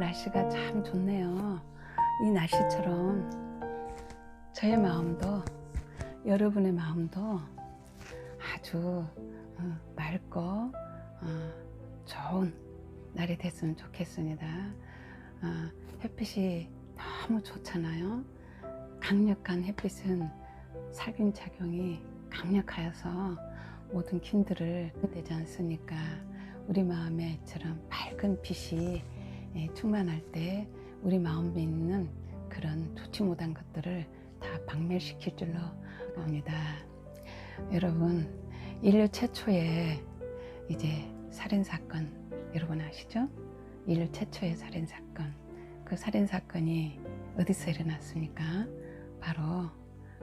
날씨가 참 좋네요. 이 날씨처럼 저의 마음도 여러분의 마음도 아주 맑고 좋은 날이 됐으면 좋겠습니다. 햇빛이 너무 좋잖아요. 강력한 햇빛은 살균작용이 강력하여서 모든菌들을 되지 않습니까? 우리 마음에처럼 밝은 빛이 충만할 때 우리 마음에 있는 그런 좋지 못한 것들을 다 박멸시킬 줄로 봅니다. 여러분, 인류 최초의 이제 살인사건 여러분 아시죠? 인류 최초의 살인사건. 그 살인사건이 어디서 일어났습니까? 바로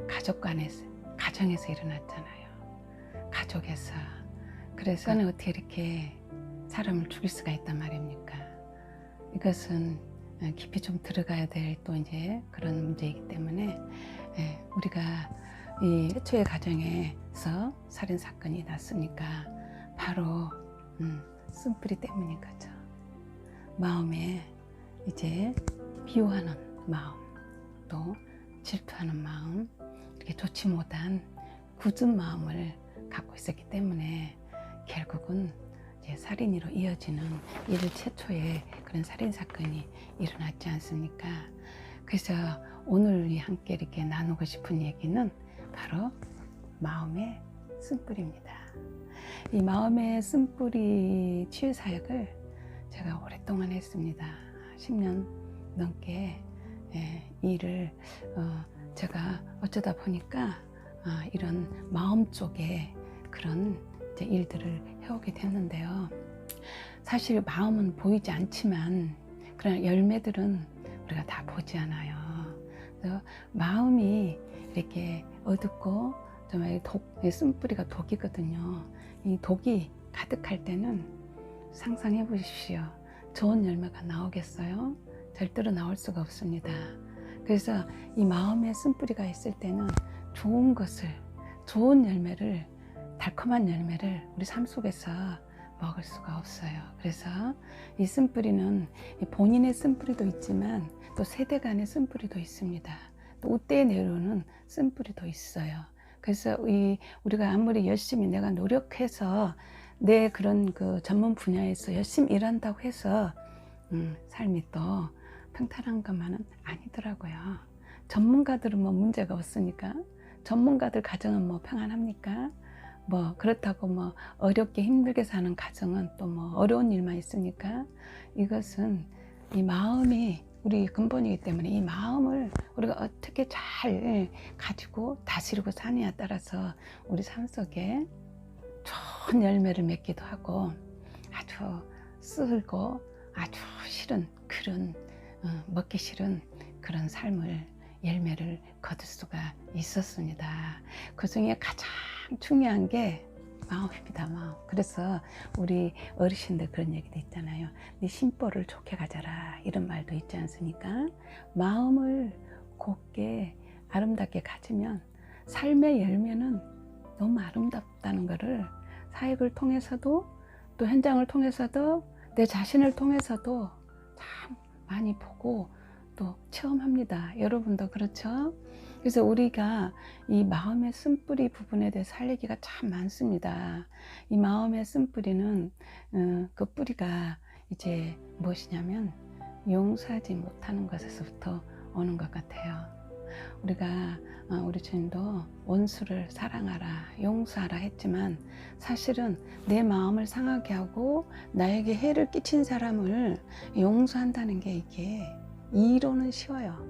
가정에서 일어났잖아요. 가족에서. 그래서 어떻게 이렇게 사람을 죽일 수가 있단 말입니까? 이것은 깊이 좀 들어가야 될 또 이제 그런 문제이기 때문에 우리가 이 최초의 가정에서 살인 사건이 났으니까 바로 쓴뿌리 때문인 거죠. 마음에 이제 비호하는 마음, 또 질투하는 마음, 이렇게 좋지 못한 굳은 마음을 갖고 있었기 때문에 결국은 이제 살인으로 이어지는 인류 최초의 그런 살인 사건이 일어났지 않습니까? 그래서 오늘 함께 이렇게 나누고 싶은 얘기는 바로 마음의 쓴뿌리입니다. 이 마음의 쓴뿌리 치유 사역을 제가 오랫동안 했습니다. 10년 넘게 이 일을 제가 어쩌다 보니까 이런 마음 쪽에 그런 이제 일들을 해오게 됐는데요. 사실 마음은 보이지 않지만 그런 열매들은 우리가 다 보지 않아요. 그래서 마음이 이렇게 어둡고 정말 쓴뿌리가 독이거든요. 이 독이 가득할 때는 상상해 보십시오. 좋은 열매가 나오겠어요? 절대로 나올 수가 없습니다. 그래서 이 마음에 쓴뿌리가 있을 때는 좋은 것을, 좋은 열매를, 달콤한 열매를 우리 삶 속에서 먹을 수가 없어요. 그래서 이 쓴뿌리는 본인의 쓴뿌리도 있지만 또 세대 간의 쓴뿌리도 있습니다. 또 웃대에 내려오는 쓴뿌리도 있어요. 그래서 우리가 아무리 열심히 내가 노력해서 내 그런 그 전문 분야에서 열심히 일한다고 해서 삶이 또 평탄한 것만은 아니더라고요. 전문가들은 뭐 문제가 없으니까, 전문가들 가정은 뭐 평안합니까? 뭐 그렇다고 뭐 어렵게 힘들게 사는 가정은 또 뭐 어려운 일만 있으니까, 이것은 이 마음이 우리 근본이기 때문에 이 마음을 우리가 어떻게 잘 가지고 다스리고 사느냐에 따라서 우리 삶 속에 좋은 열매를 맺기도 하고 아주 쓸고 아주 싫은 그런 먹기 싫은 그런 삶을 열매를 거둘 수가 있었습니다. 그 중에 가장 중요한 게 마음입니다. 마음. 그래서 우리 어르신들 그런 얘기도 있잖아요. 네 심보를 좋게 가져라, 이런 말도 있지 않습니까? 마음을 곱게 아름답게 가지면 삶의 열매는 너무 아름답다는 것을 사역을 통해서도 또 현장을 통해서도 내 자신을 통해서도 참 많이 보고 또 체험합니다. 여러분도 그렇죠? 그래서 우리가 이 마음의 쓴뿌리 부분에 대해서 할 얘기가 참 많습니다. 이 마음의 쓴뿌리는 그 뿌리가 이제 무엇이냐면 용서하지 못하는 것에서부터 오는 것 같아요. 우리가 우리 주님도 원수를 사랑하라, 용서하라 했지만 사실은 내 마음을 상하게 하고 나에게 해를 끼친 사람을 용서한다는 게 이게 이론은 쉬워요.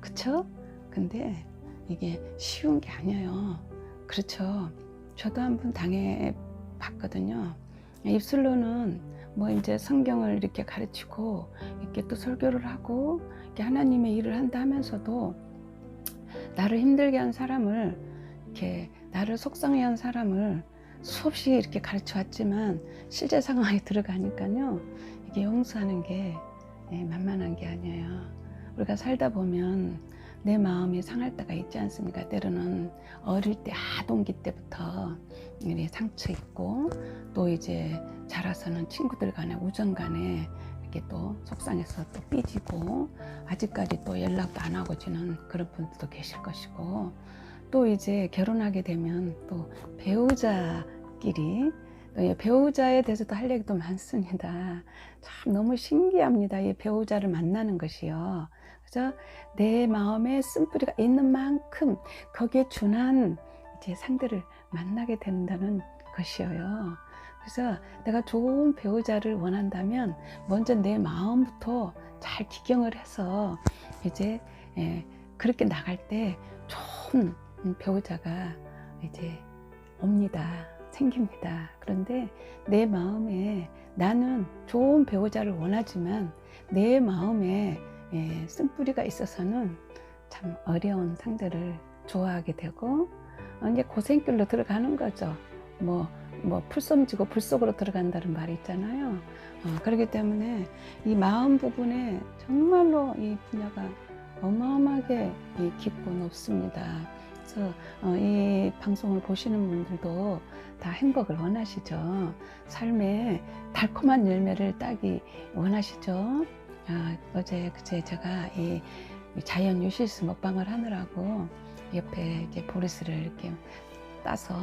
그쵸? 근데 이게 쉬운 게 아니에요. 그렇죠? 저도 한번 당해 봤거든요. 입술로는 뭐 이제 성경을 이렇게 가르치고 이렇게 또 설교를 하고 이렇게 하나님의 일을 한다 하면서도 나를 힘들게 한 사람을, 이렇게 나를 속상해 한 사람을 수없이 이렇게 가르쳐 왔지만 실제 상황에 들어가니까요, 이게 용서하는 게 만만한 게 아니에요. 우리가 살다 보면 내 마음이 상할 때가 있지 않습니까? 때로는 어릴 때 아동기 때부터 상처 있고 또 이제 자라서는 친구들 간에 우정 간에 이렇게 또 속상해서 또 삐지고 아직까지 또 연락도 안 하고 지는 그런 분들도 계실 것이고, 또 이제 결혼하게 되면 또 배우자끼리 또 배우자에 대해서도 할 얘기도 많습니다. 참 너무 신기합니다. 이 배우자를 만나는 것이요. 그래서 내 마음에 쓴뿌리가 있는 만큼 거기에 준한 이제 상대를 만나게 된다는 것이에요. 그래서 내가 좋은 배우자를 원한다면 먼저 내 마음부터 잘 기경을 해서 이제 그렇게 나갈 때 좋은 배우자가 이제 옵니다. 생깁니다. 그런데 내 마음에 나는 좋은 배우자를 원하지만 내 마음에 쓴뿌리가 있어서는 참 어려운 상대를 좋아하게 되고 이제 고생길로 들어가는 거죠. 뭐 풀섬지고 불 속으로 들어간다는 말이 있잖아요. 그렇기 때문에 이 마음 부분에 정말로 이 분야가 어마어마하게 깊고 높습니다. 그래서 이 방송을 보시는 분들도 다 행복을 원하시죠. 삶에 달콤한 열매를 따기 원하시죠. 어제 그제 제가 이 자연 유실수 먹방을 하느라고 옆에 이제 보리스를 이렇게 따서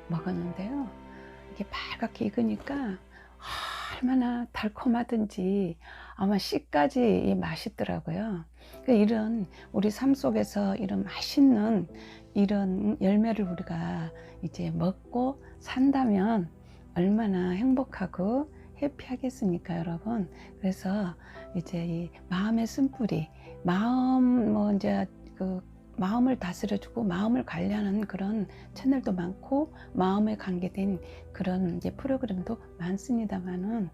먹었는데요. 이게 빨갛게 익으니까 얼마나 달콤하든지 아마 씨까지 맛있더라고요. 이런 우리 삶 속에서 이런 맛있는 이런 열매를 우리가 이제 먹고 산다면 얼마나 행복하고 해피하겠습니까, 여러분? 그래서 이제 이 마음의 쓴뿌리, 이제 마음을 다스려주고 마음을 관리하는 그런 채널도 많고 마음에 관계된 그런 이제 프로그램도 많습니다만은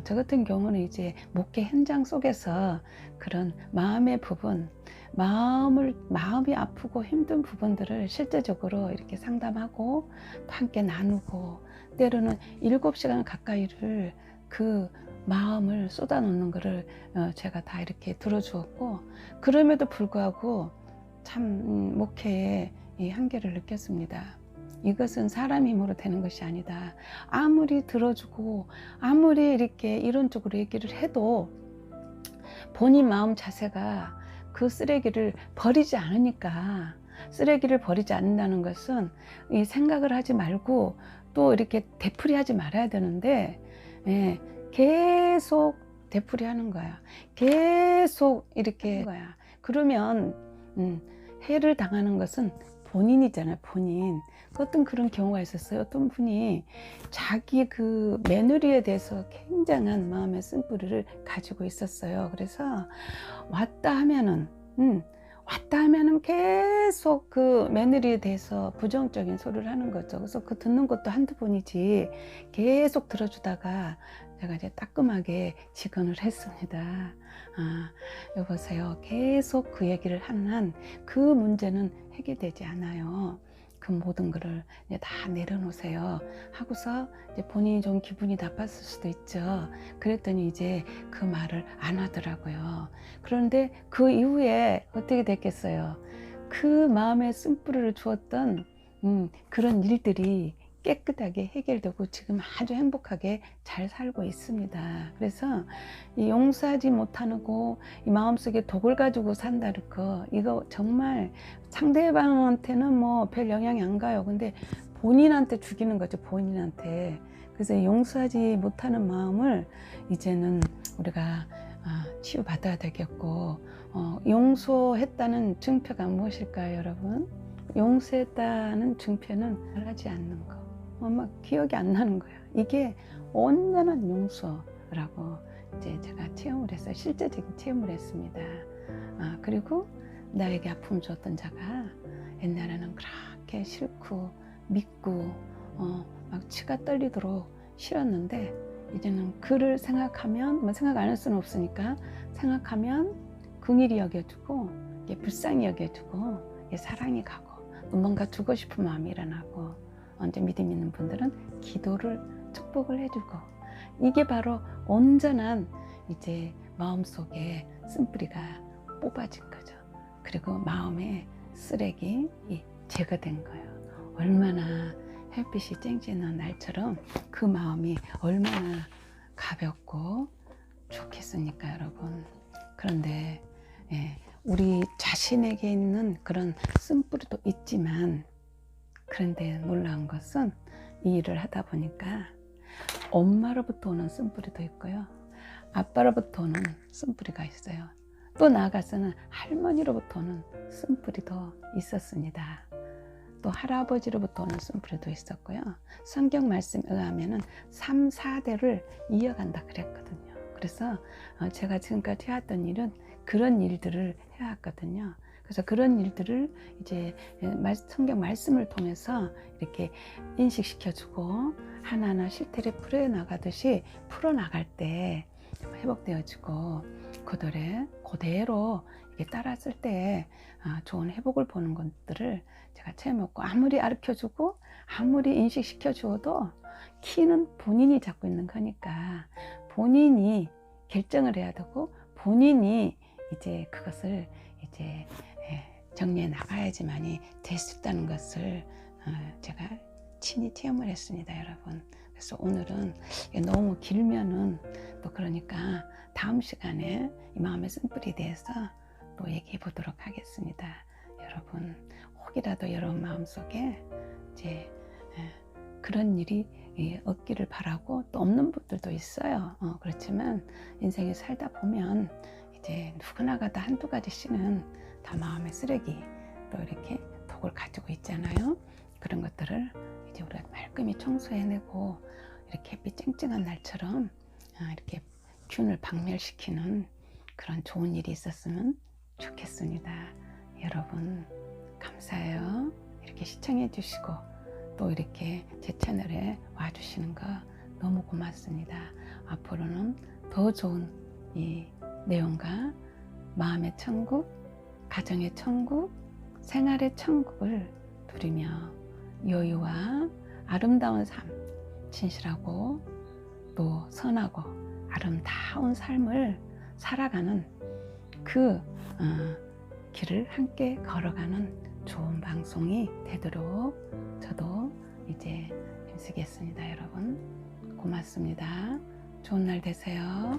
저 같은 경우는 이제 목회 현장 속에서 그런 마음의 부분, 마음이 아프고 힘든 부분들을 실제적으로 이렇게 상담하고 또 함께 나누고 때로는 7시간 가까이를 그 마음을 쏟아놓는 거를 제가 다 이렇게 들어주었고, 그럼에도 불구하고 참 목회의 이 한계를 느꼈습니다. 이것은 사람 힘으로 되는 것이 아니다. 아무리 들어주고 아무리 이렇게 이론적으로 얘기를 해도 본인 마음 자세가 그 쓰레기를 버리지 않으니까, 쓰레기를 버리지 않는다는 것은 이 생각을 하지 말고 또 이렇게 되풀이하지 말아야 되는데 계속 되풀이하는 거야. 계속 이렇게 하는 거야. 그러면 해를 당하는 것은 본인이잖아요. 본인. 어떤 그런 경우가 있었어요. 어떤 분이 자기 그 며느리에 대해서 굉장한 마음의 쓴뿌리를 가지고 있었어요. 그래서 왔다 하면은 계속 그 며느리에 대해서 부정적인 소리를 하는 거죠. 그래서 그 듣는 것도 한두 번이지 계속 들어주다가 제가 이제 따끔하게 직언을 했습니다. 여보세요. 계속 그 얘기를 하는 한 그 문제는 해결되지 않아요. 그 모든 거를 이제 다 내려놓으세요 하고서 이제 본인이 좀 기분이 나빴을 수도 있죠. 그랬더니 이제 그 말을 안 하더라고요. 그런데 그 이후에 어떻게 됐겠어요? 그 마음에 쓴뿌리를 주었던 그런 일들이 깨끗하게 해결되고 지금 아주 행복하게 잘 살고 있습니다. 그래서 이 용서하지 못하고 이 마음속에 독을 가지고 산다는 거, 이거 정말 상대방한테는 뭐 별 영향이 안 가요. 근데 본인한테 죽이는 거죠, 본인한테. 그래서 용서하지 못하는 마음을 이제는 우리가 치유받아야 되겠고, 용서했다는 증표가 무엇일까요, 여러분? 용서했다는 증표는 하지 않는 거. 막 기억이 안 나는 거예요. 이게 온전한 용서라고 이제 제가 체험을 했어요. 실제적인 체험을 했습니다. 그리고 나에게 아픔을 줬던 자가 옛날에는 그렇게 싫고 믿고 막 치가 떨리도록 싫었는데, 이제는 그를 생각하면 생각 안 할 수는 없으니까 생각하면 긍휼히 여겨주고 불쌍히 여겨주고 사랑이 가고 또 뭔가 주고 싶은 마음이 일어나고, 언제 믿음 있는 분들은 기도를 축복을 해주고, 이게 바로 온전한 이제 마음속에 쓴뿌리가 뽑아진 거죠. 그리고 마음의 쓰레기 제거된 거예요. 얼마나 햇빛이 쨍쨍한 날처럼 그 마음이 얼마나 가볍고 좋겠습니까, 여러분? 그런데 우리 자신에게 있는 그런 쓴뿌리도 있지만, 그런데 놀라운 것은 이 일을 하다 보니까 엄마로부터 오는 쓴뿌리도 있고요, 아빠로부터 오는 쓴뿌리가 있어요. 또 나아가서는 할머니로부터 오는 쓴뿌리도 있었습니다. 또 할아버지로부터 오는 쓴뿌리도 있었고요. 성경 말씀에 의하면은 3, 4대를 이어간다 그랬거든요. 그래서 제가 지금까지 해왔던 일은 그런 일들을 해왔거든요. 그래서 그런 일들을 이제 성경 말씀을 통해서 이렇게 인식시켜주고 하나하나 실태를 풀어나가듯이 풀어나갈 때 회복되어지고 그대로 이렇게 따랐을 때 좋은 회복을 보는 것들을 제가 체험했고, 아무리 가르쳐주고 아무리 인식시켜주어도 키는 본인이 잡고 있는 거니까 본인이 결정을 해야 되고 본인이 이제 그것을 이제 정리해 나가야지만이 될 수 있다는 것을 제가 친히 체험을 했습니다, 여러분. 그래서 오늘은 너무 길면은 또 그러니까 다음 시간에 이 마음의 쓴뿌리에 대해서 또 얘기해 보도록 하겠습니다. 여러분, 혹이라도 여러분 마음속에 이제 그런 일이 없기를 바라고, 또 없는 분들도 있어요. 그렇지만 인생에 살다 보면 이제 누구나가 다 한두 가지씩은 다 마음의 쓰레기, 또 이렇게 독을 가지고 있잖아요. 그런 것들을 이제 우리가 말끔히 청소해내고 이렇게 햇빛 쨍쨍한 날처럼 이렇게 균을 박멸시키는 그런 좋은 일이 있었으면 좋겠습니다. 여러분, 감사해요. 이렇게 시청해 주시고 또 이렇게 제 채널에 와주시는 거 너무 고맙습니다. 앞으로는 더 좋은 이 내용과 마음의 천국, 가정의 천국, 생활의 천국을 누리며 여유와 아름다운 삶, 진실하고 또 선하고 아름다운 삶을 살아가는 그 길을 함께 걸어가는 좋은 방송이 되도록 저도 이제 힘쓰겠습니다. 여러분, 고맙습니다. 좋은 날 되세요.